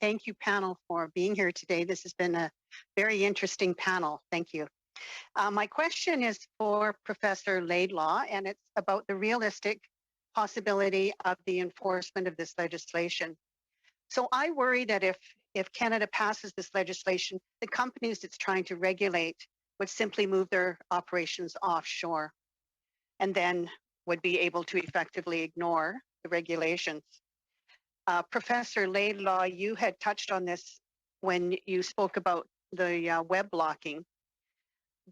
thank you, panel, for being here today. This has been a very interesting panel. Thank you. My question is for Professor Laidlaw, and it's about the realistic possibility of the enforcement of this legislation. So I worry that if Canada passes this legislation, the companies it's trying to regulate would simply move their operations offshore and then would be able to effectively ignore the regulations. Professor Laidlaw, you had touched on this when you spoke about the web blocking,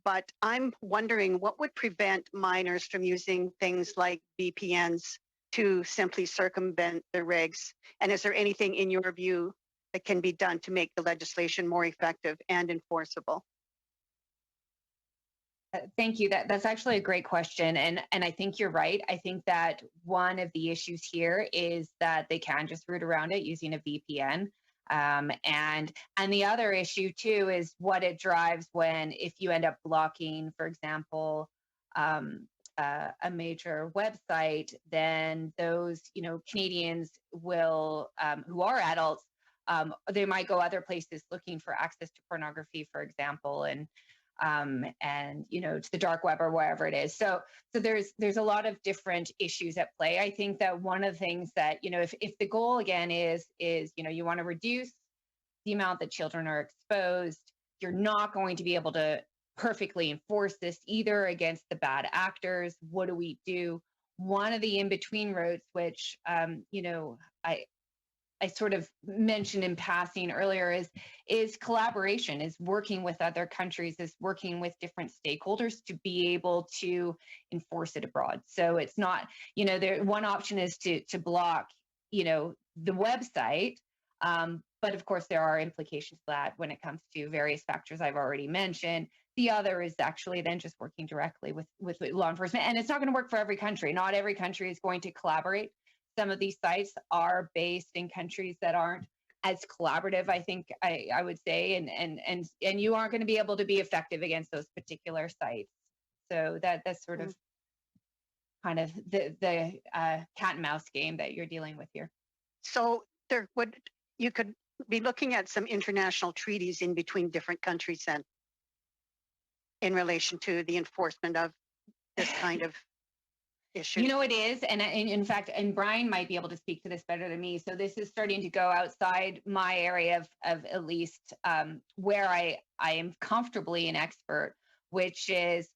but I'm wondering what would prevent minors from using things like VPNs to simply circumvent the regs? And is there anything in your view that can be done to make the legislation more effective and enforceable? Thank you. That's actually a great question. And I think you're right. I think that one of the issues here is that they can just route around it using a VPN. And the other issue too is what it drives when, if you end up blocking, for example, a major website, then those, Canadians will, who are adults, they might go other places looking for access to pornography, for example, and to the dark web or wherever it is. So there's a lot of different issues at play. I think that one of the things that, if the goal again is you want to reduce the amount that children are exposed, you're not going to be able to perfectly enforce this either against the bad actors. What do we do? One of the in-between routes, which, I sort of mentioned in passing earlier, is collaboration, is working with other countries, is working with different stakeholders to be able to enforce it abroad. So it's not, one option is to block, the website. But of course, there are implications to that when it comes to various factors I've already mentioned. The other is actually then just working directly with law enforcement. And it's not going to work for every country. Not every country is going to collaborate. Some of these sites are based in countries that aren't as collaborative, I think I would say, and you aren't going to be able to be effective against those particular sites. So that's sort of kind of the cat and mouse game that you're dealing with here. So you could be looking at some international treaties in between different countries then, in relation to the enforcement of this kind of issue. It is, and in fact, and Brian might be able to speak to this better than me. So this is starting to go outside my area of at least where I am comfortably an expert, which is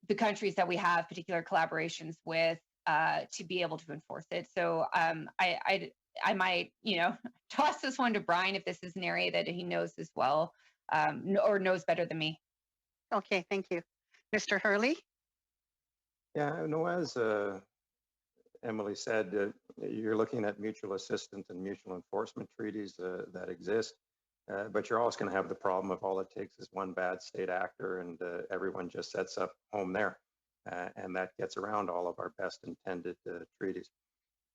the countries that we have particular collaborations with to be able to enforce it. So I might, toss this one to Brian if this is an area that he knows as well, or knows better than me. Okay, thank you. Mr. Hurley? Yeah, no, as Emily said, you're looking at mutual assistance and mutual enforcement treaties that exist, but you're always going to have the problem of all it takes is one bad state actor and everyone just sets up home there. And that gets around all of our best intended treaties.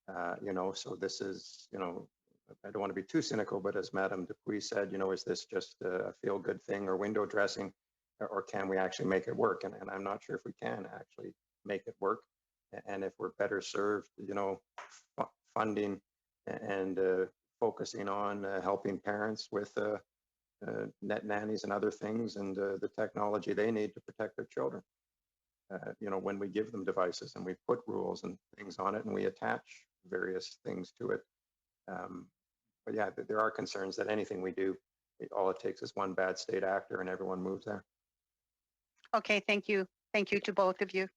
So this is, I don't want to be too cynical, but as Madame Dupuis said, is this just a feel-good thing or window dressing, or can we actually make it work? And I'm not sure if we can actually make it work. And if we're better served, funding and focusing on helping parents with net nannies and other things and the technology they need to protect their children. When we give them devices and we put rules and things on it and we attach various things to it. But yeah, there are concerns that anything we do, all it takes is one bad state actor and everyone moves there. Okay, thank you. Thank you to both of you.